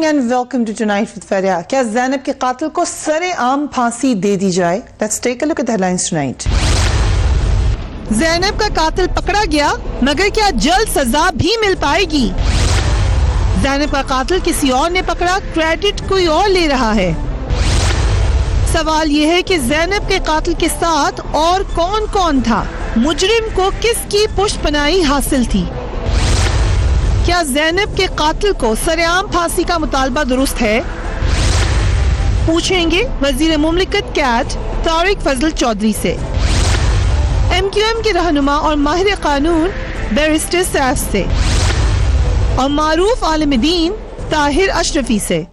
and welcome to Tonight with Faria. کیا زینب کے قاتل کو سر عام پھانسی دے دی جائے؟ Let's take a look at the headlines tonight. زینب کا قاتل پکڑا گیا مگر کیا جلد سزا بھی مل پائے گی؟ زینب کا قاتل کسی اور نے پکڑا، کریڈٹ کوئی اور لے رہا ہے۔ سوال یہ ہے کہ زینب کے قاتل کے ساتھ اور کون کون تھا؟ مجرم کو کس کی پشت پناہی حاصل تھی؟ کیا زینب کے قاتل کو سر عام پھانسی کا مطالبہ درست ہے؟ پوچھیں گے وزیر مملکت کیٹ طارق فضل چودھری سے، ایم کیو ایم کے رہنما اور ماہر قانون بیرسٹر سیف سے، اور معروف عالم دین طاہر اشرفی سے۔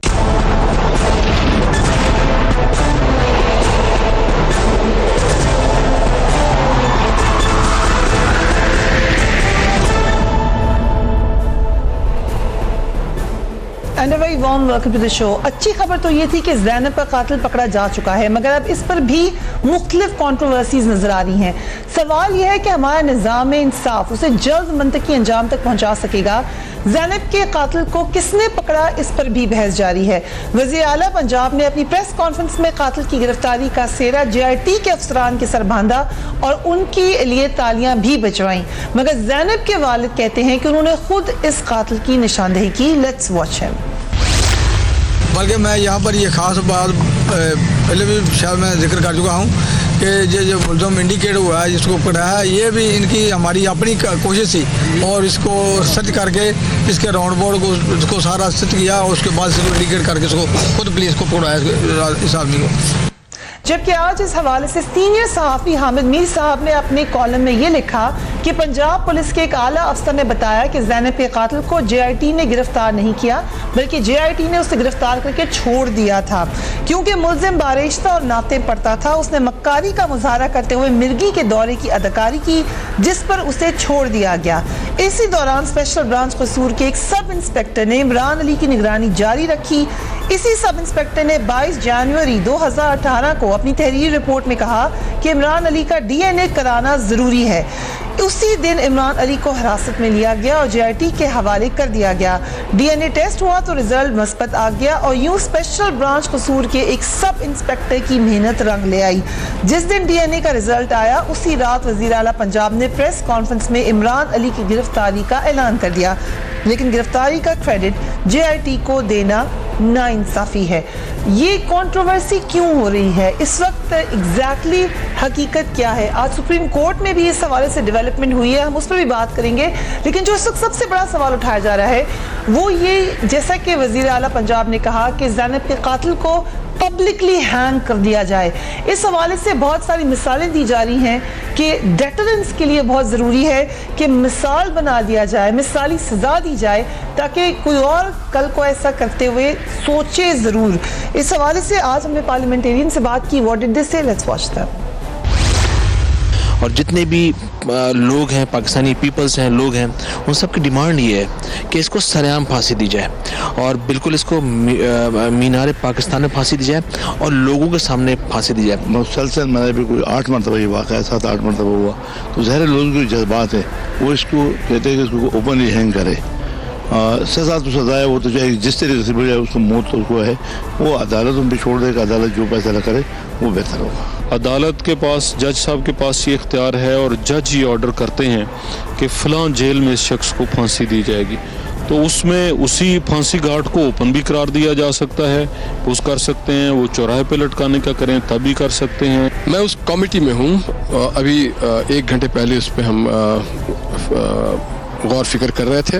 And a very warm welcome to the show. اچھی خبر تو یہ تھی کہ زینب کا قاتل پکڑا جا چکا ہے، مگر اب اس پر بھی مختلف کنٹروورسیز نظر آ رہی ہیں۔ سوال یہ ہے کہ ہمارا نظام انصاف اسے جلد منطقی انجام تک پہنچا سکے گا؟ زینب کے قاتل کو کس نے پکڑا، اس پر بھی بحث جاری ہے۔ وزیر اعلیٰ پنجاب نے اپنی پریس کانفرنس میں قاتل کی گرفتاری کا سہرا جے آئی ٹی کے افسران کے سر باندھا اور ان کے لیے تالیاں بھی بجوائیں، مگر زینب کے والد کہتے ہیں کہ انہوں نے خود اس قاتل کی نشاندہی کی۔ لیٹس واچ ہم۔ بلکہ میں یہاں پر یہ خاص بات پہلے بھی شاید میں ذکر کر چکا ہوں کہ یہ جو ملزم انڈیکیٹ ہوا ہے، جس کو پکڑا ہے، یہ بھی ان کی ہماری اپنی کوشش تھی اور اس کو سرچ کر کے اس کے راؤنڈ بورڈ کو اس کو سارا سرچ کیا اور اس کے بعد اس کو انڈیکیٹ کر کے اس کو خود پولیس کو پکڑایا اس آدمی کو۔ جبکہ آج اس حوالے سے سینئر صحافی حامد میر صاحب نے اپنے کالم میں یہ لکھا کہ پنجاب پولیس کے ایک اعلیٰ افسر نے بتایا کہ زینب کے قاتل کو جے آئی ٹی نے گرفتار نہیں کیا، بلکہ جے آئی ٹی نے اسے گرفتار کر کے چھوڑ دیا تھا کیونکہ ملزم بارشتہ اور نعتیں پڑھتا تھا۔ اس نے مکاری کا مظاہرہ کرتے ہوئے مرغی کے دورے کی اداکاری کی، جس پر اسے چھوڑ دیا گیا۔ اسی دوران اسپیشل برانچ قصور کے ایک سب انسپیکٹر نے عمران علی کی نگرانی جاری رکھی۔ اسی سب انسپیکٹر نے 22 جنوری 2018 کو اپنی تحریری رپورٹ میں کہا کہ عمران علی کا ڈی این اے کرانا ضروری ہے۔ اسی دن عمران علی کو حراست میں لیا گیا اور جے آئی ٹی کے حوالے کر دیا گیا۔ ڈی این اے ٹیسٹ ہوا تو رزلٹ مثبت آ گیا اور یوں اسپیشل برانچ قصور کے ایک سب انسپیکٹر کی محنت رنگ لے آئی۔ جس دن ڈی این اے کا رزلٹ آیا اسی رات وزیر اعلیٰ پنجاب نے پریس کانفرنس میں عمران علی کی گرفتاری کا اعلان کر دیا، لیکن گرفتاری کا کریڈٹ جے آئی ٹی کو دینا ناانصافی ہے۔ یہ کنٹروورسی کیوں ہو رہی ہے؟ اس وقت ایگزیکٹلی حقیقت کیا ہے؟ آج سپریم کورٹ میں بھی اس حوالے سے ڈیولپمنٹ ہوئی ہے، ہم اس پر بھی بات کریں گے، لیکن جو اس وقت سب سے بڑا سوال اٹھایا جا رہا ہے وہ یہ، جیسا کہ وزیر اعلیٰ پنجاب نے کہا کہ زینب کے قاتل کو پبلکلی ہینگ کر دیا جائے۔ اس حوالے سے بہت ساری مثالیں دی جا رہی ہیں کہ ڈیٹرنس کے لیے بہت ضروری ہے کہ مثال بنا دیا جائے، مثالی سزا دی جائے تاکہ کوئی اور کل کو ایسا کرتے ہوئے سوچے ضرور۔ اس حوالے سے آج ہم نے پارلیمنٹیرین سے بات کی، واٹ ڈڈ دے سے، لیٹس واچ دیٹ۔ اور جتنے بھی لوگ ہیں، پاکستانی پیپلز ہیں، لوگ ہیں، ان سب کی ڈیمانڈ یہ ہے کہ اس کو سر عام پھانسی دی جائے اور بالکل اس کو مینار پاکستان میں پھانسی دی جائے اور لوگوں کے سامنے پھانسی دی جائے۔ مسلسل میں نے بھی کوئی 8 مرتبہ یہ واقعہ ہے، 7-8 مرتبہ ہوا، تو ظاہر لوگوں کے جذبات ہیں، وہ اس کو کہتے ہیں کہ اس کو اوپنلی ہینگ کرے۔ سزا تو سزا ہے، وہ تو چاہے جس طریقے سے بھی جائے، اس کو موت تو اس کو ہے، وہ عدالت ان پہ چھوڑ دے کہ عدالت جو فیصلہ کرے وہ بہتر ہوگا۔ عدالت کے پاس، جج صاحب کے پاس یہ اختیار ہے اور جج یہ آرڈر کرتے ہیں کہ فلاں جیل میں اس شخص کو پھانسی دی جائے گی، تو اس میں اسی پھانسی گھاٹ کو اوپن بھی قرار دیا جا سکتا ہے، اس کر سکتے ہیں، وہ چوراہے پہ لٹکانے کا کریں تب بھی کر سکتے ہیں۔ میں اس کمیٹی میں ہوں، ابھی 1 گھنٹے پہلے اس پہ ہم غور فکر کر رہے تھے،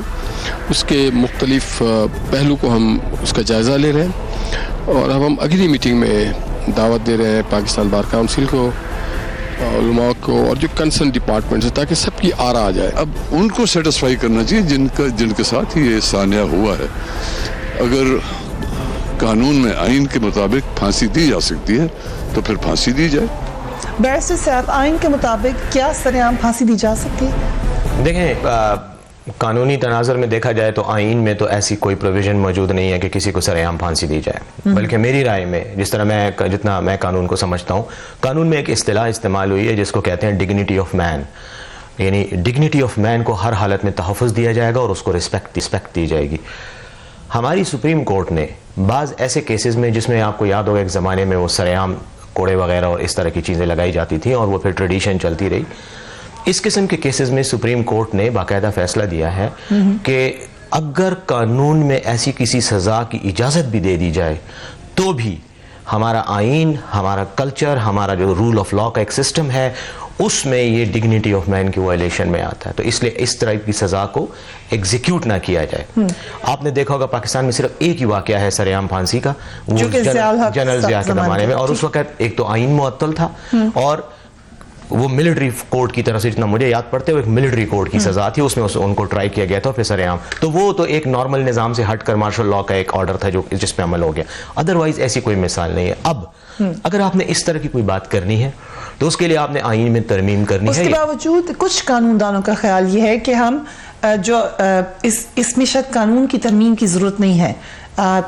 اس کے مختلف پہلو کو ہم اس کا جائزہ لے رہے ہیں اور اب ہم اگلی میٹنگ میں دعوت دے رہے ہیں پاکستان بار کاؤنسل کو، علماء کو اور جو کنسرن ڈپارٹمنٹس ہیں، تاکہ سب کی آرا آ جائے۔ اب ان کو سیٹسفائی کرنا چاہیے جن کے ساتھ یہ سانحہ ہوا ہے۔ اگر قانون میں آئین کے مطابق پھانسی دی جا سکتی ہے تو پھر پھانسی دی جائے۔ بیرسٹر صاحب، آئین کے مطابق کیا سر عام پھانسی دی جا سکتی ہے؟ دیکھیں، قانونی تناظر میں دیکھا جائے تو آئین میں تو ایسی کوئی پروویژن موجود نہیں ہے کہ کسی کو سر عام پھانسی دی جائے، بلکہ میری رائے میں، جس طرح جتنا میں قانون کو سمجھتا ہوں، قانون میں ایک اصطلاح استعمال ہوئی ہے جس کو کہتے ہیں ڈگنیٹی آف مین، یعنی ڈگنیٹی آف مین کو ہر حالت میں تحفظ دیا جائے گا اور اس کو رسپیکٹ دی جائے گی۔ ہماری سپریم کورٹ نے بعض ایسے کیسز میں جس میں آپ کو یاد ہوگا ایک زمانے میں وہ سرعام کوڑے وغیرہ اور اس طرح کی چیزیں لگائی جاتی تھیں اور وہ پھر ٹریڈیشن چلتی رہی، اس قسم کے کیسز میں سپریم کورٹ نے باقاعدہ فیصلہ دیا ہے کہ اگر قانون میں ایسی کسی سزا کی اجازت بھی دے دی جائے تو بھی ہمارا آئین، ہمارا کلچر، ہمارا جو رول آف لا کا ایک سسٹم ہے اس میں یہ ڈگنیٹی آف مین کی وائلیشن میں آتا ہے، تو اس لیے اس طرح کی سزا کو ایگزیکیوٹ نہ کیا جائے۔ آپ نے دیکھا ہوگا پاکستان میں صرف ایک ہی واقعہ ہے سرعام پھانسی کا، وہ جنرل ضیاء کے زمانے میں، اور اس وقت ایک تو آئین معطل تھا اور وہ ملٹری کورٹ کی طرف سے، جتنا مجھے یاد پڑتے ہوئے ایک ملٹری کورٹ کی سزا تھی، اس میں ان کو ٹرائی کیا گیا تھا پھر سرعام، تو وہ تو ایک نارمل نظام سے ہٹ کر مارشل لا کا ایک آرڈر تھا جو جس پہ عمل ہو گیا، ادروائز ایسی کوئی مثال نہیں ہے۔ اب اگر آپ نے اس طرح کی کوئی بات کرنی ہے تو اس کے لیے آپ نے آئین میں ترمیم کرنی ہے۔ اس کے باوجود کچھ قانون دانوں کا خیال یہ ہے کہ ہم جو اس میں شاید قانون کی ترمیم کی ضرورت نہیں ہے،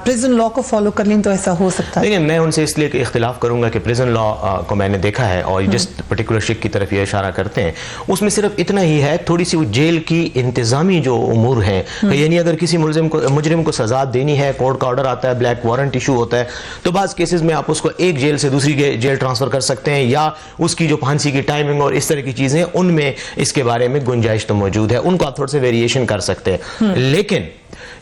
پریزن لا کو فالو کر لیں تو ایسا ہو سکتا ہے۔ لیکن میں ان سے اس لیے اختلاف کروں گا کہ پریزن لا کو میں نے دیکھا ہے اور جس پرٹیکولر شک کی طرف یہ اشارہ کرتے ہیں اس میں صرف اتنا ہی ہے، تھوڑی سی وہ جیل کی انتظامی جو امور ہیں، یعنی اگر کسی مجرم کو سزا دینی ہے، کورٹ کا آرڈر آتا ہے، بلیک وارنٹ ایشو ہوتا ہے، تو بعض کیسز میں آپ اس کو ایک جیل سے دوسری جیل ٹرانسفر کر سکتے ہیں، یا اس کی جو پھانسی کی ٹائمنگ اور اس طرح کی چیزیں ان میں اس کے بارے میں گنجائش تو موجود ہے، ان کو آپ تھوڑے سے ویریشن کر سکتے ہیں، لیکن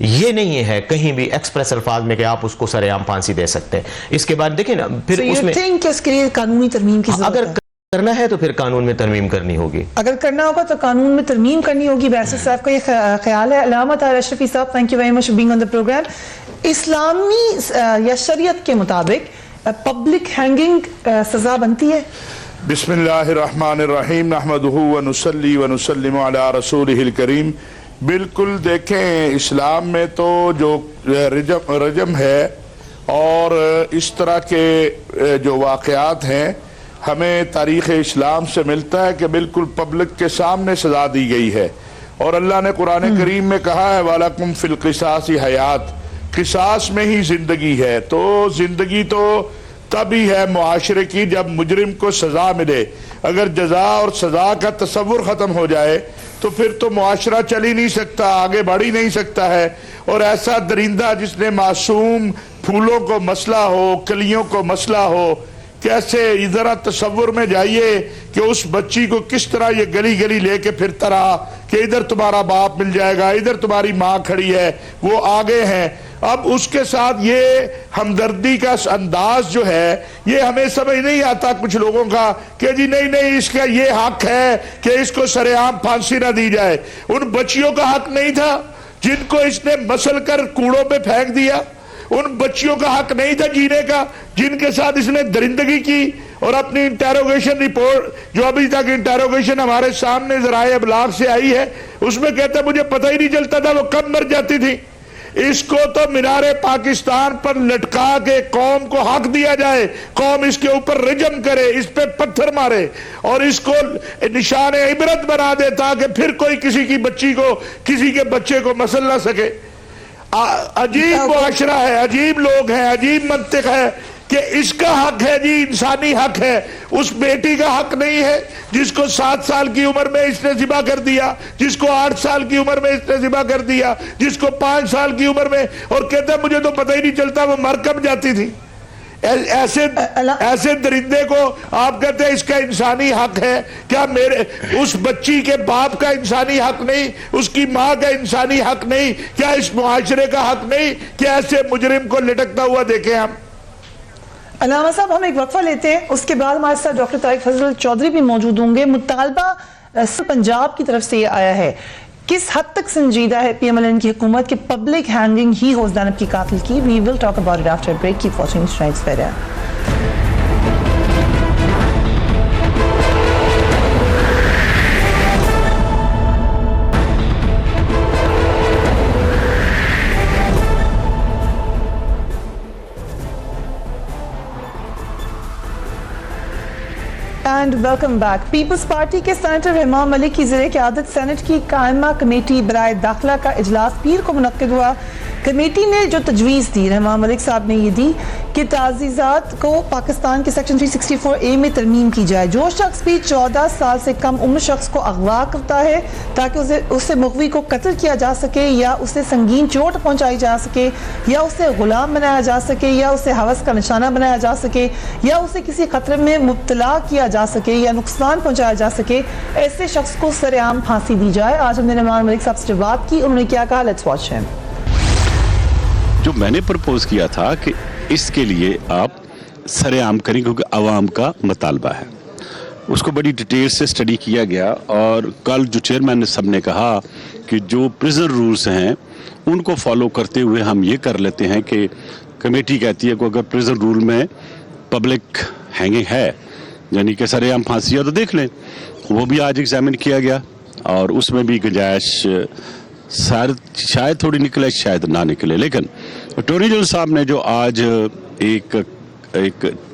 یہ نہیں ہے کہیں بھی ایکسپریس الفاظ میں کہ آپ اس کو سرعام پھانسی دے سکتے ہیں۔ اس کے بعد دیکھیں نا پھر اس میں اس کے لیے قانونی ترمیم کی ضرورت اگر ہے، کرنا ہے تو پھر قانون میں ترمیم کرنی ہوگی، اگر کرنا ہوگا تو قانون میں ترمیم کرنی ہوگی۔ بیرسٹر صاحب کا یہ خیال ہے۔ علامہ Tahir Ashrafi sahab, thank you very much for being on the program. اسلامی یا شریعت کے مطابق پبلک ہینگنگ سزا بنتی ہے؟ بسم اللہ الرحمن الرحیم، نحمدہ ونصلی ونسلم علی رسولہ الکریم۔ بالکل دیکھیں اسلام میں تو جو رجم ہے اور اس طرح کے جو واقعات ہیں ہمیں تاریخ اسلام سے ملتا ہے کہ بالکل پبلک کے سامنے سزا دی گئی ہے، اور اللہ نے قرآن کریم میں کہا ہے وَلَكُمْ فِي الْقِصَاصِ حَيَاةٌ، قصاص میں ہی زندگی ہے۔ تو زندگی تو تبھی ہے معاشرے کی جب مجرم کو سزا ملے، اگر جزا اور سزا کا تصور ختم ہو جائے تو پھر تو معاشرہ چل ہی نہیں سکتا، آگے بڑھ ہی نہیں سکتا ہے۔ اور ایسا درندہ جس نے معصوم پھولوں کو مسئلہ ہو، کلیوں کو مسئلہ ہو، کیسے ذرا تصور میں جائیے کہ اس بچی کو کس طرح یہ گلی گلی لے کے پھرتا رہا کہ ادھر تمہارا باپ مل جائے گا، ادھر تمہاری ماں کھڑی ہے، وہ آگے ہیں۔ اب اس کے ساتھ یہ ہمدردی کا انداز جو ہے یہ ہمیں سمجھ نہیں آتا کچھ لوگوں کا کہ جی نہیں اس کا یہ حق ہے کہ اس کو سرعام پھانسی نہ دی جائے۔ ان بچیوں کا حق نہیں تھا جن کو اس نے مسل کر کوڑوں پہ پھینک دیا؟ ان بچیوں کا حق نہیں تھا جینے کا جن کے ساتھ اس نے درندگی کی؟ اور اپنی انٹیروگیشن رپورٹ جو ابھی تک انٹیروگیشن ہمارے سامنے ذرائع ابلاغ سے آئی ہے اس میں کہتا ہے مجھے پتہ ہی نہیں چلتا تھا وہ کب مر جاتی تھی۔ اس کو تو مینار پاکستان پر لٹکا کے قوم کو حق دیا جائے، قوم اس کے اوپر رجم کرے، اس پہ پتھر مارے اور اس کو نشان عبرت بنا دے تاکہ پھر کوئی کسی کی بچی کو، کسی کے بچے کو مسل نہ سکے۔ عجیب معاشرہ ہے، عجیب لوگ ہیں، عجیب منطق ہے کہ اس کا حق ہے جی، انسانی حق ہے، اس بیٹی کا حق نہیں ہے جس کو 7 سال کی عمر میں اس نے ذبح کر دیا، جس کو 8 سال کی عمر میں اس نے ذبح کر دیا، جس کو 5 سال کی عمر میں، اور کہتا ہے مجھے تو پتہ ہی نہیں چلتا وہ مر کب جاتی تھی۔ ایسے درندے کو آپ کہتے ہیں اس کا انسانی حق ہے؟ کیا میرے اس بچی کے باپ کا انسانی حق نہیں؟ اس کی ماں کا انسانی حق نہیں؟ کیا اس معاشرے کا حق نہیں کہ ایسے مجرم کو لٹکتا ہوا دیکھیں ہم؟ علامہ صاحب ہم ایک وقفہ لیتے ہیں، اس کے بعد ہمارے ساتھ ڈاکٹر طارق فضل چودھری بھی موجود ہوں گے۔ مطالبہ پنجاب کی طرف سے یہ آیا ہے، کس حد تک سنجیدہ ہے پی ایم ایل این کی حکومت کہ پبلک ہینگنگ ہی ہو زینب کی قاتل کی؟ We will talk about it after break, keep watching strikes پیرا۔ And welcome back. Peoples Party کے سینیٹر رحمان ملک کی زیر قیادت سینٹ کی قائمہ کمیٹی برائے داخلہ کا اجلاس پیر کو منعقد ہوا۔ کمیٹی نے جو تجویز دی، رحمان ملک صاحب نے یہ دی کہ تعزیزات کو پاکستان کے سیکشن 364A میں ترمیم کی جائے. جو شخص بھی 14 سال سے کم عمر شخص کو اغوا کرتا ہے تاکہ اسے مغوی کو قتل کیا جا سکے یا اسے سنگین چوٹ پہنچائی جا سکے یا اسے غلام بنایا جا سکے یا اسے ہوس کا نشانہ بنایا جا سکے یا اسے کسی خطرے میں مبتلا کیا جا سکے یا نقصان پہنچایا جا سکے، ایسے شخص کو سر عام پھانسی دی جائے. آج ہم نے رحمان ملک صاحب سے بات کی، انہوں نے کیا کہا، لیٹس واچ ہم. جو میں نے پرپوز کیا تھا کہ اس کے لیے آپ سر عام کریں کیونکہ عوام کا مطالبہ ہے، اس کو بڑی ڈیٹیل سے اسٹڈی کیا گیا. اور کل جو چیئرمین نے سب نے کہا کہ جو پریزن رولز ہیں ان کو فالو کرتے ہوئے ہم یہ کر لیتے ہیں کہ کمیٹی کہتی ہے کہ اگر پریزن رول میں پبلک ہینگنگ ہے یعنی کہ سر عام پھانسی ہے تو دیکھ لیں. وہ بھی آج ایگزامن کیا گیا اور اس میں بھی گنجائش شاید تھوڑی نکلے شاید نہ نکلے. لیکن اٹارنی جنرل صاحب نے جو آج ایک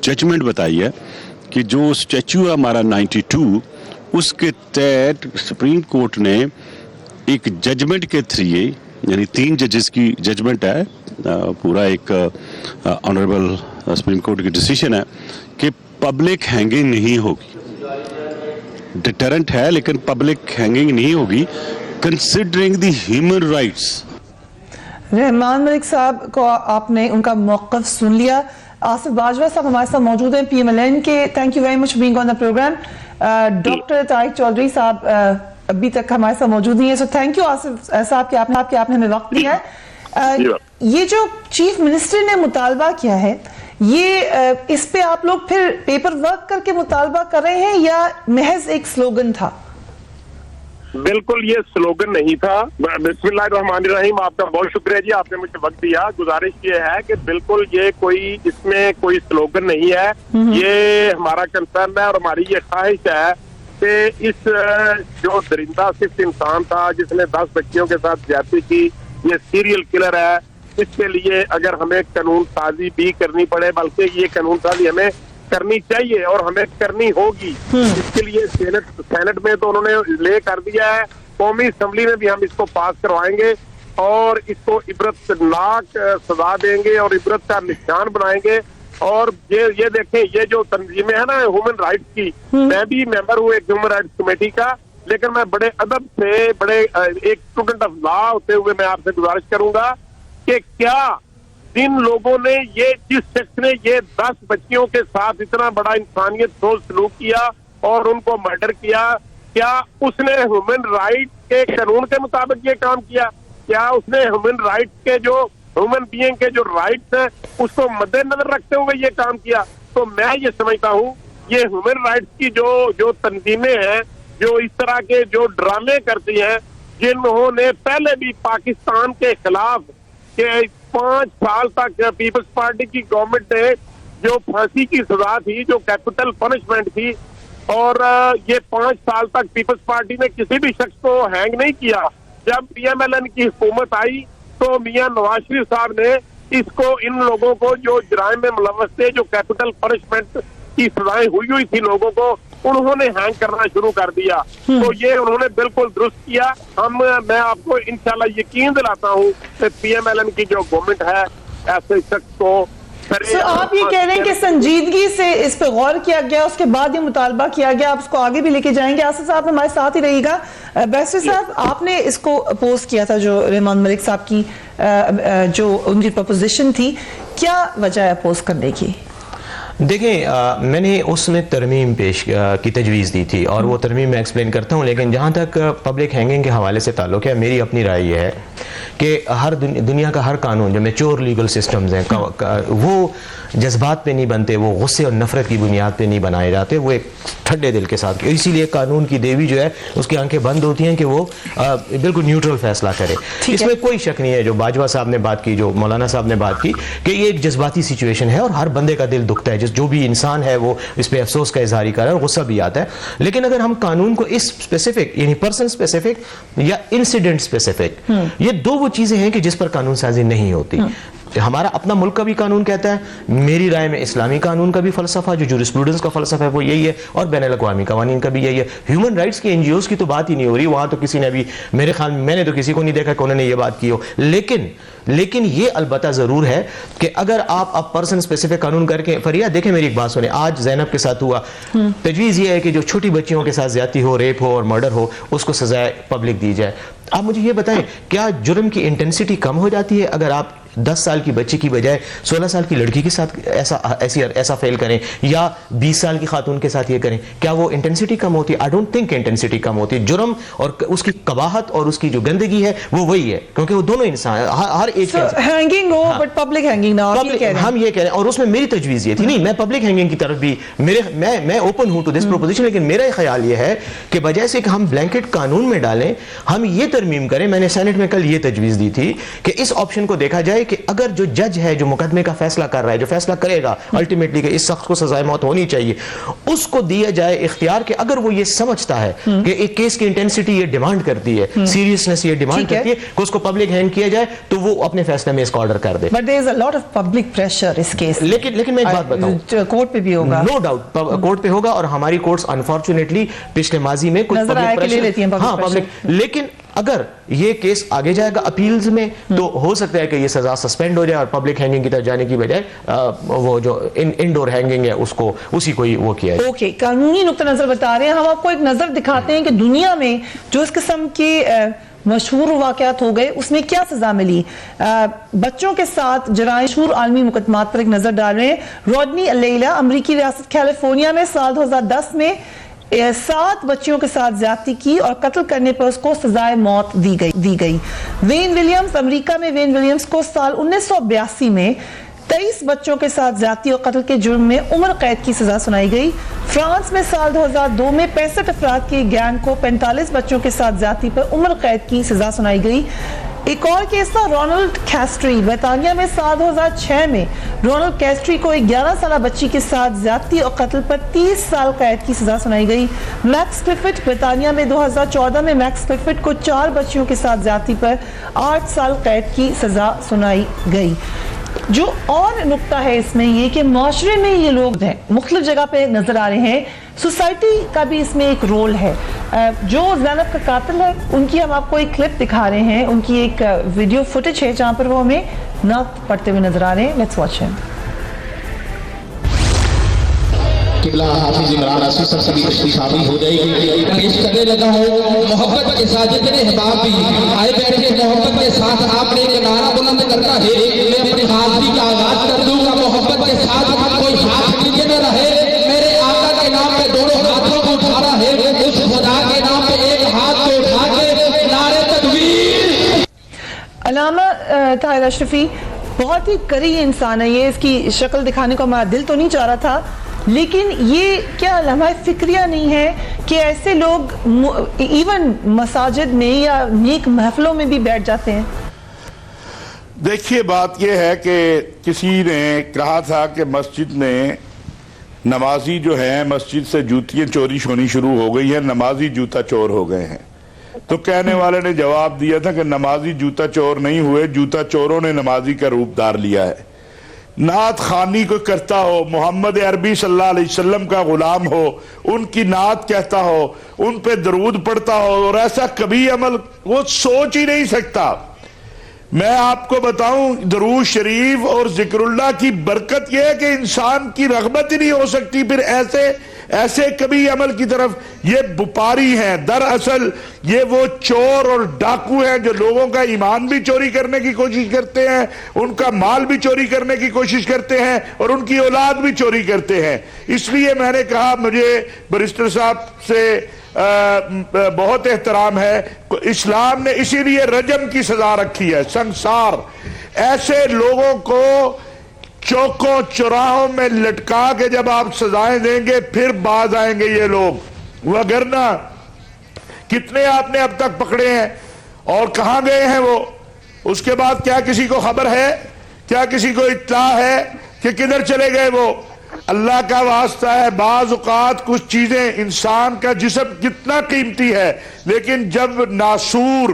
ججمنٹ بتائی ہے کہ جو اسٹیچو ہے ہمارا 92 اس کے تحت سپریم کورٹ نے ایک ججمنٹ کے تھریے یعنی 3 ججز کی ججمنٹ ہے، پورا ایک آنریبل سپریم کورٹ کی ڈیسیشن ہے کہ پبلک ہینگنگ نہیں ہوگی. ڈیٹرنٹ ہے لیکن پبلک ہینگنگ نہیں ہوگی considering the human rights. Rehman Malik صاحب کو آپ نے ان کا موقف سن لیا. آصف باجوہ صاحب ہمارے ساتھ موجود ہیں PMLN کے. Thank you very much being on the program. Doctor Tariq Chaudhry sahab ابھی تک ہمارے ساتھ موجود نہیں ہیں. سو تھینک یو آصف صاحب کہ آپ نے ہمیں وقت دیا ہے. یہ جو چیف منسٹر نے مطالبہ کیا ہے یہ اس پہ آپ لوگ پھر پیپر ورک کر کے مطالبہ کر رہے ہیں یا محض ایک سلوگن تھا؟ بالکل یہ سلوگن نہیں تھا. بسم اللہ الرحمن الرحیم. آپ کا بہت شکریہ جی، آپ نے مجھے وقت دیا. گزارش یہ ہے کہ بالکل یہ اس میں کوئی سلوگن نہیں ہے، یہ ہمارا کنسرن ہے اور ہماری یہ خواہش ہے کہ اس جو درندہ صرف انسان تھا جس نے 10 بچیوں کے ساتھ زیادتی کی، یہ سیریل کلر ہے، اس کے لیے اگر ہمیں قانون سازی بھی کرنی پڑے بلکہ یہ قانون سازی ہمیں کرنی چاہیے اور ہمیں کرنی ہوگی. اس کے لیے سینٹ میں تو انہوں نے لے کر دیا ہے، قومی اسمبلی میں بھی ہم اس کو پاس کروائیں گے اور اس کو عبرتناک سزا دیں گے اور عبرت کا نشان بنائیں گے. اور یہ دیکھیں یہ جو تنظیمیں ہیں نا ہیومن رائٹس کی، میں بھی ممبر ہوں ایک ہیومن رائٹس کمیٹی کا، لیکن میں بڑے ادب سے ایک اسٹوڈنٹ آف لا ہوتے ہوئے میں آپ سے گزارش کروں گا کہ کیا جن لوگوں نے جس شخص نے یہ 10 بچیوں کے ساتھ اتنا بڑا انسانیت سوز سلوک کیا اور ان کو مرڈر کیا، کیا اس نے ہیومن رائٹ کے قانون کے مطابق یہ کام کیا؟ کیا اس نے ہیومن رائٹ کے جو ہیومن بینگ کے جو رائٹس ہیں اس کو مد نظر رکھتے ہوئے یہ کام کیا؟ تو میں یہ سمجھتا ہوں یہ ہیومن رائٹس کی جو تنظیمیں ہیں جو اس طرح کے جو ڈرامے کرتی ہیں، جنہوں نے پہلے بھی پاکستان کے خلاف کہ 5 سال تک پیپلز پارٹی کی گورنمنٹ نے جو پھانسی کی سزا تھی، جو کیپٹل پنشمنٹ تھی، اور یہ 5 سال تک پیپلز پارٹی نے کسی بھی شخص کو ہینگ نہیں کیا. جب PMLN کی حکومت آئی تو میاں نواز شریف صاحب نے اس کو ان لوگوں کو جو جرائم میں ملوث تھے، جو کیپٹل پنشمنٹ کی سزائیں ہوئی تھی لوگوں کو، انہوں نے ہینگ کرنا شروع کر دیا. تو یہ انہوں نے بالکل درست کیا. میں آپ کو انشاءاللہ یقین دلاتا ہوں کہ PMLN کی جو گورنمنٹ ہے ایسے شخص کو آپ یہ کہہ رہے ہیں کہ سنجیدگی سے اس پہ غور کیا گیا، اس کے بعد یہ مطالبہ کیا گیا، آپ اس کو آگے بھی لے کے جائیں گے. آصف صاحب ہمارے ساتھ ہی رہے گا. بیسر صاحب آپ نے اس کو اپوز کیا تھا، جو رحمان ملک صاحب کی جو ان کی پروپوزیشن تھی، کیا وجہ ہے اپوز کرنے کی؟ دیکھیں میں نے اس میں ترمیم پیش کی تجویز دی تھی اور وہ ترمیم میں ایکسپلین کرتا ہوں. لیکن جہاں تک پبلک ہینگنگ کے حوالے سے تعلق ہے، میری اپنی رائے یہ ہے کہ دنیا کا ہر قانون جو میچور لیگل سسٹمز ہیں وہ جذبات پہ نہیں بنتے، وہ غصے اور نفرت کی بنیاد پہ نہیں بنائے جاتے، وہ ایک ٹھنڈے دل کے ساتھ. اسی لیے قانون کی دیوی جو ہے اس کی آنکھیں بند ہوتی ہیں کہ وہ بالکل نیوٹرل فیصلہ کرے. اس میں کوئی شک نہیں ہے، جو باجوہ صاحب نے بات کی، جو مولانا صاحب نے بات کی، کہ یہ ایک جذباتی سچویشن ہے اور ہر بندے کا دل دکھتا ہے، جو بھی انسان ہے وہ اس پہ افسوس کا اظہار کر رہا ہے اور غصہ بھی آتا ہے. لیکن اگر ہم قانون کو اس اسپیسیفک یعنی پرسن اسپیسیفک یا انسیڈنٹ اسپیسیفک، یہ وہ چیزیں ہیں کہ جس پر قانون سازی نہیں ہوتی. ہمارا اپنا ملک کا بھی قانون کہتا ہے، میری رائے میں اسلامی قانون کا بھی فلسفہ جو جورسپروڈنس کا فلسفہ ہے وہ یہی ہے، اور بین الاقوامی قوانین کا بھی یہی ہے. ہیومن رائٹس کی این جی اوز کی تو بات ہی نہیں ہو رہی وہاں، تو کسی نے بھی میرے خیال میں نے تو کسی کو نہیں دیکھا کہ انہوں نے یہ بات کی ہو. لیکن یہ البتہ ضرور ہے کہ اگر آپ پرسن اسپیسیفک قانون کر کے، فریاد دیکھیں میری ایک بات سنیں، آج زینب کے ساتھ ہوا، تجویز یہ ہے کہ جو چھوٹی بچیوں کے ساتھ زیادتی ہو، ریپ ہو اور مرڈر ہو، اس کو سزائے پبلک دی جائے. آپ مجھے یہ بتائیں کیا جرم کی انٹینسٹی کم ہو جاتی ہے اگر آپ 10 سال کی بچی کی بجائے 16 سال کی لڑکی کے ساتھ ایسا فیل کریں یا 20 سال کی خاتون کے ساتھ یہ کریں؟ کیا وہ انٹینسٹی کم ہوتی ہے؟ آئی ڈونٹ تھنک انٹینسٹی کم ہوتی ہے. جرم اور اس کی قباحت اور اس کی جو گندگی ہے وہ وہی ہے، کیونکہ وہ دونوں انسان ہر ایج کے hanging who but public hanging نہ ہو، ہم یہ کہہ رہے ہیں. اور اس میں میری تجویز یہ تھی، نہیں میں پبلک ہینگنگ کی طرف بھی میں اوپن ہوں ٹو دس پروپوزیشن، لیکن میرا خیال یہ ہے کہ بجائے سے کہ ہم بلینکٹ قانون میں ڈالیں، ہم یہ ترمیم کریں. میں نے سینٹ میں کل یہ تجویز دی تھی کہ اس آپشن کو دیکھا جائے کہ اگر جو جج ہے جو مقدمے کا فیصلہ کر رہا ہے، جو فیصلہ کرے گا الٹیمیٹلی کہ اس شخص کو سزائے موت ہونی چاہیے، اس کو دیا جائے اختیار کہ اگر وہ یہ سمجھتا ہے کہ ایک کیس کی انٹینسٹی یہ ڈیمانڈ کرتی ہے، سیریسنس یہ ڈیمانڈ کرتی ہے کہ اس کو پبلک ہینگ کیا جائے، تو وہ اپنے فیصلے میں اس کو آرڈر کر دے. But there is a lot of public pressure اس کیس. لیکن میں ایک بات بتاؤں، کورٹ پہ بھی ہوگا، نو ڈاؤٹ کورٹ پہ ہوگا، اور ہماری کورٹس انفارچونیٹلی پچھلے ماضی میں کچھ پبلک، لیکن اگر یہ کیس آگے جائے گا اپیلز میں تو ہو سکتا ہے کہ یہ سزا سسپینڈ ہو جائے اور پبلک ہینگنگ کی طرف جانے کی بجائے وہ جو انڈور ہینگنگ ہے اس کو اسی کو وہ کیا جائے. اوکے، قانونی نقطہ نظر بتا رہے ہیں. ہم آپ کو ایک نظر دکھاتے ہیں کہ دنیا میں جو اس قسم کے مشہور واقعات ہو گئے اس میں کیا سزا ملی. بچوں کے ساتھ جرائم، مشہور عالمی مقدمات پر ایک نظر ڈال رہے ہیں. روڈنی لیلا امریکی ریاست کیلیفورنیا میں سال 2010 میں 7 بچیوں کے ساتھ زیادتی کی اور قتل کرنے پر اس کو سزائے موت دی گئی. وین ولیمز امریکہ میں، وین ولیمز کو سال 1982 میں 23 بچوں کے ساتھ زیادتی اور قتل کے جرم میں عمر قید کی سزا سنائی گئی. فرانس میں سال 2002 میں 65 افراد کے گینگ کو 45 بچوں کے ساتھ زیادتی پر عمر قید کی سزا سنائی گئی. ایک اور کیس تھا رونلڈ کیسٹری، برطانیہ میں سال 2006 میں رونلڈ کیسٹری کو ایک 11 سالہ بچی کے ساتھ زیادتی اور قتل پر 30 سال قید کی سزا سنائی گئی. میکس کلفٹ برطانیہ میں 2014 میں میکس کلفٹ کو 4 بچیوں کے ساتھ زیادتی پر 8 سال قید کی سزا سنائی گئی. جو اور نقطہ ہے اس میں یہ کہ معاشرے میں یہ لوگ ہیں مختلف جگہ پہ نظر آ رہے ہیں، سوسائٹی کا بھی اس میں ایک رول ہے. جو زینب کا قاتل ہے ان کی ہم آپ کو ایک کلپ دکھا رہے ہیں، ان کی ایک ویڈیو فوٹیج ہے جہاں پر وہ ہمیں نعت پڑھتے ہوئے نظر آ رہے ہیں. لیٹس واچ ہم. قبلہ حافظ عمران اسی سب سے بھی تشریف آوری ہو جائے گی. پیش کرنے لگا ہوں محبت کے ساتھ جتنے احباب بھی آئے بیٹھے، محبت کے ساتھ آپ نے ایک نعرہ بلند کرنا ہے. میں اپنی حاضری کا آغاز کر دوں گا. محبت کے ساتھ کوئی ہاتھ نیچے نہ رہے. میرے آقا کے نام پہ دونوں ہاتھوں کو اٹھانا ہے، اس خدا کے نام پہ ایک ہاتھ کو اٹھا کے نعرے تکبیر. علامہ طاہر اشرفی بہت ہی کری انسان ہے یہ، اس کی شکل دکھانے کو ہمارا دل تو نہیں چاہ رہا تھا، لیکن یہ کیا لمحہ فکریہ نہیں ہے کہ ایسے لوگ ایون مساجد میں یا نیک محفلوں میں بھی بیٹھ جاتے ہیں؟ دیکھیے بات یہ ہے کہ کسی نے کہا تھا کہ مسجد میں نمازی جو ہیں مسجد سے جوتیاں چوری ہونی شروع ہو گئی ہیں، نمازی جوتا چور ہو گئے ہیں. تو کہنے والے نے جواب دیا تھا کہ نمازی جوتا چور نہیں ہوئے، جوتا چوروں نے نمازی کا روپ دار لیا ہے. نعت خوانی کو کرتا ہو، محمد عربی صلی اللہ علیہ وسلم کا غلام ہو، ان کی نعت کہتا ہو، ان پہ درود پڑھتا ہو، اور ایسا کبھی عمل وہ سوچ ہی نہیں سکتا. میں آپ کو بتاؤں درود شریف اور ذکر اللہ کی برکت یہ ہے کہ انسان کی رغبت ہی نہیں ہو سکتی پھر ایسے کبھی عمل کی طرف. یہ بپاری ہیں، دراصل یہ وہ چور اور ڈاکو ہیں جو لوگوں کا ایمان بھی چوری کرنے کی کوشش کرتے ہیں، ان کا مال بھی چوری کرنے کی کوشش کرتے ہیں، اور ان کی اولاد بھی چوری کرتے ہیں. اس لیے میں نے کہا مجھے بیرسٹر صاحب سے بہت احترام ہے. اسلام نے اسی لیے رجم کی سزا رکھی ہے، سنسار. ایسے لوگوں کو چوکوں چوراہوں میں لٹکا کے جب آپ سزائیں دیں گے پھر باز آئیں گے یہ لوگ. وگرنہ کتنے آپ نے اب تک پکڑے ہیں اور کہاں گئے ہیں وہ؟ اس کے بعد کیا کسی کو خبر ہے؟ کیا کسی کو اطلاع ہے کہ کدھر چلے گئے وہ؟ اللہ کا واسطہ ہے، بعض اوقات کچھ چیزیں، انسان کا جسم کتنا قیمتی ہے، لیکن جب ناسور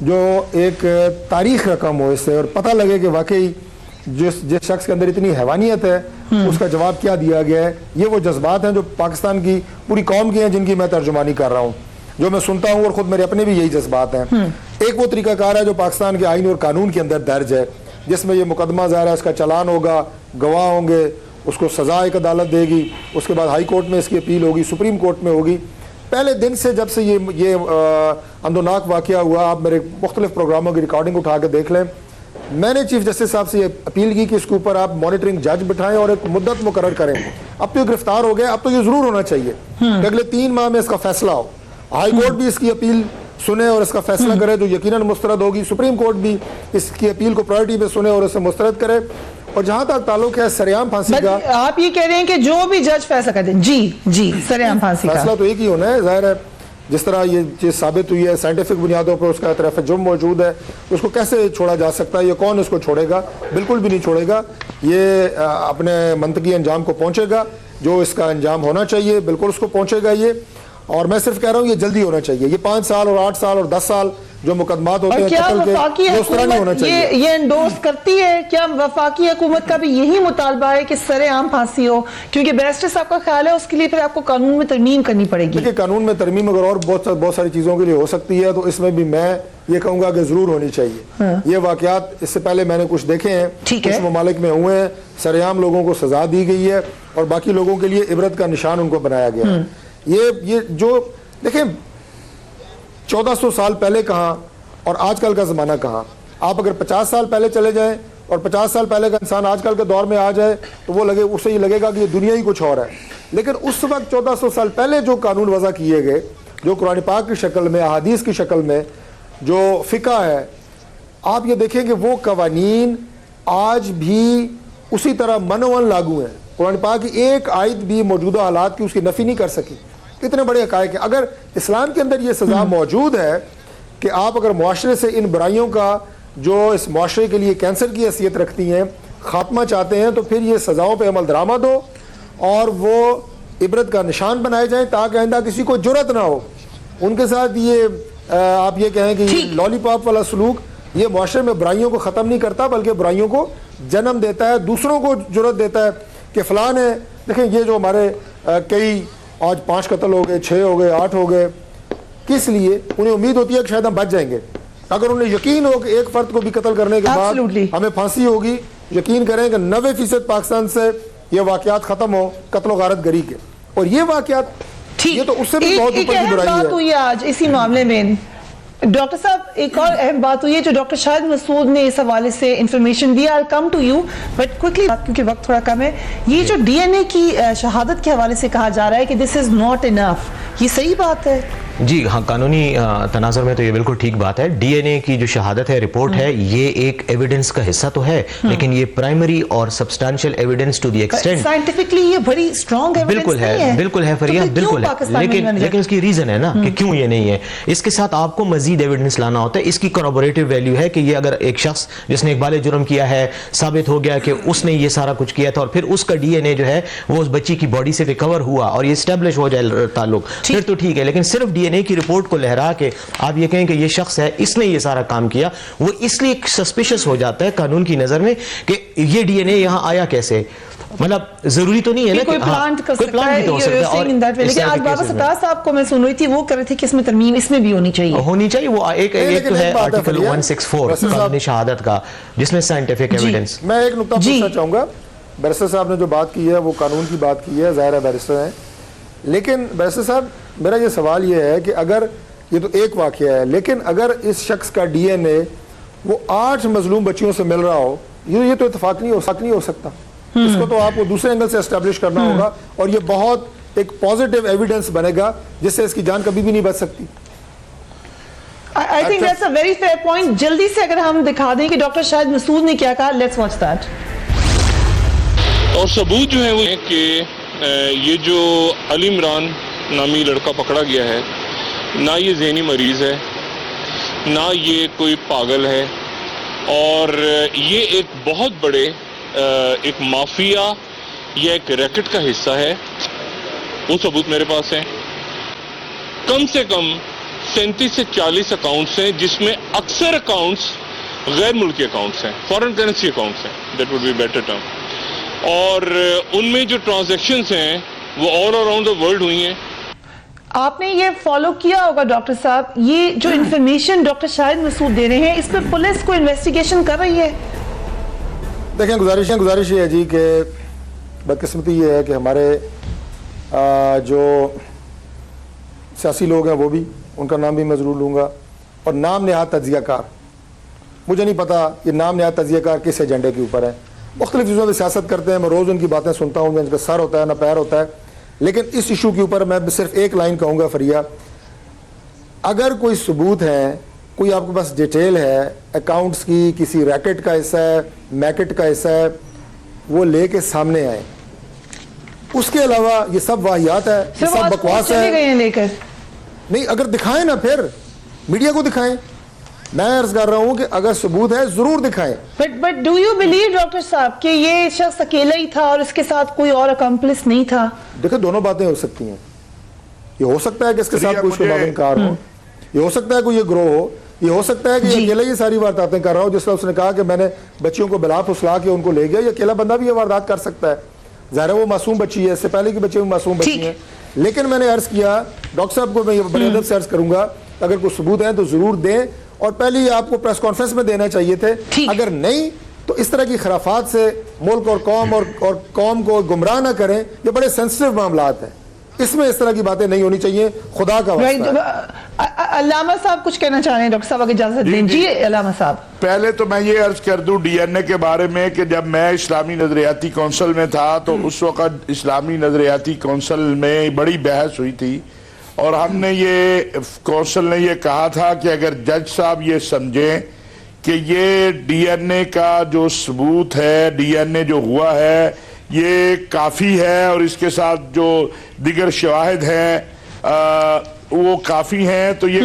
جو ایک تاریخ رقم ہو اس سے اور پتہ لگے کہ واقعی جس شخص کے اندر اتنی حیوانیت ہے اس کا جواب کیا دیا گیا ہے. یہ وہ جذبات ہیں جو پاکستان کی پوری قوم کے ہیں جن کی میں ترجمانی کر رہا ہوں, جو میں سنتا ہوں, اور خود میرے اپنے بھی یہی جذبات ہیں. ایک وہ طریقہ کار ہے جو پاکستان کے آئین اور قانون کے اندر درج ہے, جس میں یہ مقدمہ ظاہر ہے اس کا چلان ہوگا, گواہ ہوں گے, اس کو سزا ایک عدالت دے گی, اس کے بعد ہائی کورٹ میں اس کی اپیل ہوگی, سپریم کورٹ میں ہوگی. پہلے دن سے جب سے یہ اندوناک واقعہ ہوا, آپ میرے مختلف پروگراموں کی ریکارڈنگ اٹھا کے دیکھ لیں, میں نے چیف جسٹس صاحب سے یہ اپیل کی کہ اس کے اوپر آپ مانیٹرنگ جج بٹھائیں اور ایک مدت مقرر کریں. اب تو یہ گرفتار ہو گیا, اب تو یہ ضرور ہونا چاہیے کہ اگلے 3 ماہ میں اس کا فیصلہ ہو. ہائی کورٹ بھی اس کی اپیل سنے اور اس کا فیصلہ کرے جو یقیناً مسترد ہوگی, سپریم کورٹ بھی اس کی اپیل کو پرائرٹی پہ سنے اور اسے مسترد کرے. اور جہاں تک تعلق ہے سریعام پھانسی کا, آپ یہ کہہ رہے ہیں کہ جو بھی جج فیصلہ کر دیں, جی سریعام پھانسی کا فیصلہ تو ایک ہی ہونا ہے. ظاہر ہے جس طرح یہ چیز ثابت ہوئی ہے سائنٹیفک بنیادوں پر, اس کا اعتراف جرم موجود ہے, اس کو کیسے چھوڑا جا سکتا ہے؟ یہ کون اس کو چھوڑے گا؟ بالکل بھی نہیں چھوڑے گا. یہ اپنے منطقی انجام کو پہنچے گا, جو اس کا انجام ہونا چاہیے بالکل اس کو پہنچے گا یہ. اور میں صرف کہہ رہا ہوں یہ جلدی ہونا چاہیے. یہ 5 سال اور 8 سال اور 10 سال جو مقدمات ہوتے ہیں قتل کے, اس طرح نہیں ہونا چاہیے. یہ انڈورس کرتی ہے کیا وفاقی حکومت کا بھی یہی مطالبہ ہے کہ سر عام پھانسی ہو؟ کیونکہ بیرسٹر صاحب کا خیال ہے اس کے لیے پھر آپ کو قانون میں ترمیم کرنی پڑے گی. دیکھیں قانون میں ترمیم اگر اور بہت ساری چیزوں کے لیے ہو سکتی ہے تو اس میں بھی میں یہ کہوں گا کہ ضرور ہونی چاہیے. یہ واقعات اس سے پہلے میں نے کچھ دیکھے ہیں, کچھ ممالک میں ہوئے ہیں, سر عام لوگوں کو سزا دی گئی ہے اور باقی لوگوں کے لیے عبرت کا نشان ان کو بنایا گیا ہے. یہ جو دیکھیں 1400 سال پہلے کہاں اور آج کل کا زمانہ کہاں. آپ اگر 50 سال پہلے چلے جائیں اور 50 سال پہلے کا انسان آج کل کے دور میں آ جائے تو وہ اسے یہ لگے گا کہ یہ دنیا ہی کچھ اور ہے. لیکن اس وقت 1400 سال پہلے جو قانون وضع کیے گئے, جو قرآن پاک کی شکل میں, احادیث کی شکل میں, جو فقہ ہے, آپ یہ دیکھیں کہ وہ قوانین آج بھی اسی طرح منوان لاگو ہیں. قرآن پاک کی ایک آیت بھی موجودہ حالات کی اس کی نفی نہیں کر سکی. کتنے بڑے حقائق ہیں. اگر اسلام کے اندر یہ سزا موجود ہے کہ آپ اگر معاشرے سے ان برائیوں کا جو اس معاشرے کے لیے کینسر کی حیثیت رکھتی ہیں خاتمہ چاہتے ہیں, تو پھر یہ سزاؤں پہ عمل درآمد ہو اور وہ عبرت کا نشان بنائے جائیں تاکہ آئندہ کسی کو جرأت نہ ہو ان کے ساتھ. یہ آپ یہ کہیں کہ یہ لالی پاپ والا سلوک یہ معاشرے میں برائیوں کو ختم نہیں کرتا بلکہ برائیوں کو جنم دیتا ہے, دوسروں کو جرأت دیتا ہے کہ فلان ہے. دیکھیں یہ جو ہمارے کئی آج 5 قتل ہو گئے, 6 ہو گئے, 8 ہو گئے, کس لیے؟ انہیں امید ہوتی ہے کہ شاید ہم بچ جائیں گے. اگر انہیں یقین ہو کہ ایک فرد کو بھی قتل کرنے کے بعد ہمیں پھانسی ہوگی, یقین کریں کہ 90% پاکستان سے یہ واقعات ختم ہو قتل و غارت گری کے. اور یہ واقعات یہ تو اس سے بھی بہت اوپر کی برائی ہے. آج اسی معاملے میں ڈاکٹر صاحب ایک اور اہم بات ہوئی ہے جو ڈاکٹر شاہد مسعود نے اس حوالے سے انفارمیشن دیا. I'll come to you but quickly کیونکہ وقت تھوڑا کم ہے. یہ جو ڈی این اے کی شہادت کے حوالے سے کہا جا رہا ہے کہ this is not enough, یہ صحیح بات ہے؟ جی ہاں, قانونی تناظر میں تو یہ بالکل ٹھیک بات ہے. ڈی این اے کی جو شہادت ہے, رپورٹ ہے, یہ ایک ایویڈنس کا حصہ تو ہے لیکن یہ پرائمری اور substantial evidence to the extent scientifically یہ بڑی اسٹرانگ ایویڈنس نہیں ہے. بالکل ہے فریہ, بالکل ہے, لیکن اس کی ریزن ہے نا کہ کیوں یہ نہیں ہے. اس کے ساتھ آپ کو مزید ایویڈنس لانا ہوتا ہے. اس کی کورابوریٹو ویلیو ہے کہ یہ اگر ایک شخص جس نے اقبال جرم کیا ہے ثابت ہو گیا کہ اس نے یہ سارا کچھ کیا تھا اور پھر اس کا ڈی این اے جو ہے وہ اس بچی کی باڈی سے ریکور ہوا اور یہ اسٹیبلش ہو جائے تعلق, پھر تو ٹھیک ہے. لیکن صرف ڈی این اے کی رپورٹ کو لہرا کے آپ یہ کہیں کہ یہ شخص ہے, اس نے یہ سارا کام کیا, وہ اس لیے سسپیشس ہو جاتا ہے قانون کی نظر میں کہ یہ ڈی این اے یہاں آیا کیسے. مطلب ضروری تو نہیں ہے نا کوئی پلانٹ کر سکتا ہے, لیکن آج بابا ستار صاحب کو میں سن رہی تھی وہ کر رہے تھے کہ اس میں ترمیم اس میں بھی ہونی چاہیے. وہ ایک تو ہے آرٹیکل 164 قانون شہادت کا جس میں سائنٹیفک ایویڈنس. میں ایک نقطہ پوچھنا چاہوں گا. بیرسٹر صاحب نے جو بات کی ہے وہ قانون کی بات کی ہے, ظاہر ہے بیرسٹر ہیں, لیکن بیرسٹر صاحب میرا یہ سوال یہ ہے کہ اگر یہ تو ایک واقعہ ہے لیکن اگر اس شخص کا ڈی این اے وہ 8 مظلوم بچیوں سے مل رہا ہو, یہ تو اتفاق نہیں ہو سکتا. اس کو تو آپ کو دوسرے اینگل سے اسٹیبلش کرنا ہوگا اور یہ بہت ایک پازیٹیو ایویڈنس بنے گا جس سے اس کی جان کبھی بھی نہیں بچ سکتی. I think that's a very fair point. جلدی سے اگر ہم دکھا دیں کہ ڈاکٹر شاہد مسعود نے کیا کہا, let's watch that. اور ثبوت جو ہے وہ کہ یہ جو علی عمران نامی لڑکا پکڑا گیا ہے نہ یہ ذہنی مریض ہے نہ یہ کوئی پاگل ہے, اور یہ ایک بہت بڑے ایک مافیا یا ایک ریکٹ کا حصہ ہے. وہ ثبوت میرے پاس ہیں. کم سے کم 37 سے 40 اکاؤنٹس ہیں جس میں اکثر اکاؤنٹس غیر ملکی اکاؤنٹس ہیں, فورن کرنسی اکاؤنٹس ہیں, that would be better term, اور ان میں جو ٹرانزیکشنز ہیں وہ آل اراؤنڈ دا ورلڈ ہوئی ہیں. آپ نے یہ فالو کیا ہوگا ڈاکٹر صاحب, یہ جو انفارمیشن ڈاکٹر شاہد مسعود دے رہے ہیں اس پہ پولیس کو انویسٹیگیشن کر رہی ہے؟ دیکھیں گزارش یہ ہے جی کہ بدقسمتی یہ ہے کہ ہمارے جو سیاسی لوگ ہیں وہ بھی, ان کا نام بھی میں ضرور لوں گا, اور نام نہاد تجزیہ کار, مجھے نہیں پتا یہ نام نہاد تجزیہ کار کس ایجنڈے کے اوپر ہے, مختلف چیزوں پہ سیاست کرتے ہیں, میں روز ان کی باتیں سنتا ہوں, ان کا سر ہوتا ہے نہ پیر ہوتا ہے, لیکن اس ایشو کے اوپر میں صرف ایک لائن کہوں گا فریہ, اگر کوئی ثبوت ہے, کوئی آپ کے پاس ڈیٹیل ہے اکاؤنٹس کی, کسی ریکٹ کا حصہ ہے, میکٹ کا حصہ ہے, وہ لے کے سامنے آئے. اس کے علاوہ یہ سب واہیات ہے, یہ سب بکواس ہے. نہیں, اگر دکھائیں نا پھر میڈیا کو دکھائیں. میں عرض کر رہا ہوں کہ اگر ثبوت ہے ضرور دکھائیں. But do you believe doctor صاحب کہ یہ شخص اکیلا ہی تھا اور اس کے ساتھ کوئی اور اکمپلس نہیں تھا؟ دیکھیں دونوں باتیں ہو سکتی ہیں. یہ ہو سکتا ہے کہ اس کے ساتھ کوئی معاون کار ہو, یہ ہو سکتا ہے کوئی یہ گروہ ہو, یہ ہو سکتا ہے کہ یہ اکیلا یہ ساری وارداتیں کر رہا ہو. جس طرح اس نے کہا کہ میں نے بچیوں کو بلا پھسلا کے ان کو لے گیا, یہ اکیلا بندہ بھی یہ واردات کر سکتا ہے. ظاہر ہے وہ معصوم بچی ہے, اس سے پہلے کی بچی بھی معصوم بچی ہیں. لیکن میں نے عرض کیا ڈاکٹر صاحب کو, میں یہ بڑے ادب سے عرض کروں گا اگر کوئی ثبوت ہے تو ضرور دیں, اور پہلے آپ کو پریس کانفرنس میں دینا چاہیے تھے. اگر نہیں تو اس طرح کی خرافات سے ملک اور قوم کو گمراہ نہ کریں. یہ بڑے سینسٹیو معاملات ہیں, اس میں اس طرح کی باتیں نہیں ہونی چاہیے, خدا کا واسطہ. علامہ صاحب کچھ کہنا چاہ رہے ہیں, ڈاکٹر صاحب اگر اجازت دیں. جی علامہ صاحب. پہلے تو میں یہ عرض کر دوں ڈی این اے کے بارے میں کہ جب میں اسلامی نظریاتی کونسل میں تھا تو اس وقت اسلامی نظریاتی کونسل میں بڑی بحث ہوئی تھی, اور ہم نے یہ کونسل نے یہ کہا تھا کہ اگر جج صاحب یہ سمجھیں کہ یہ ڈی این اے کا جو ثبوت ہے, ڈی این اے جو ہوا ہے یہ کافی ہے, اور اس کے ساتھ جو دیگر شواہد ہیں وہ کافی ہیں, تو یہ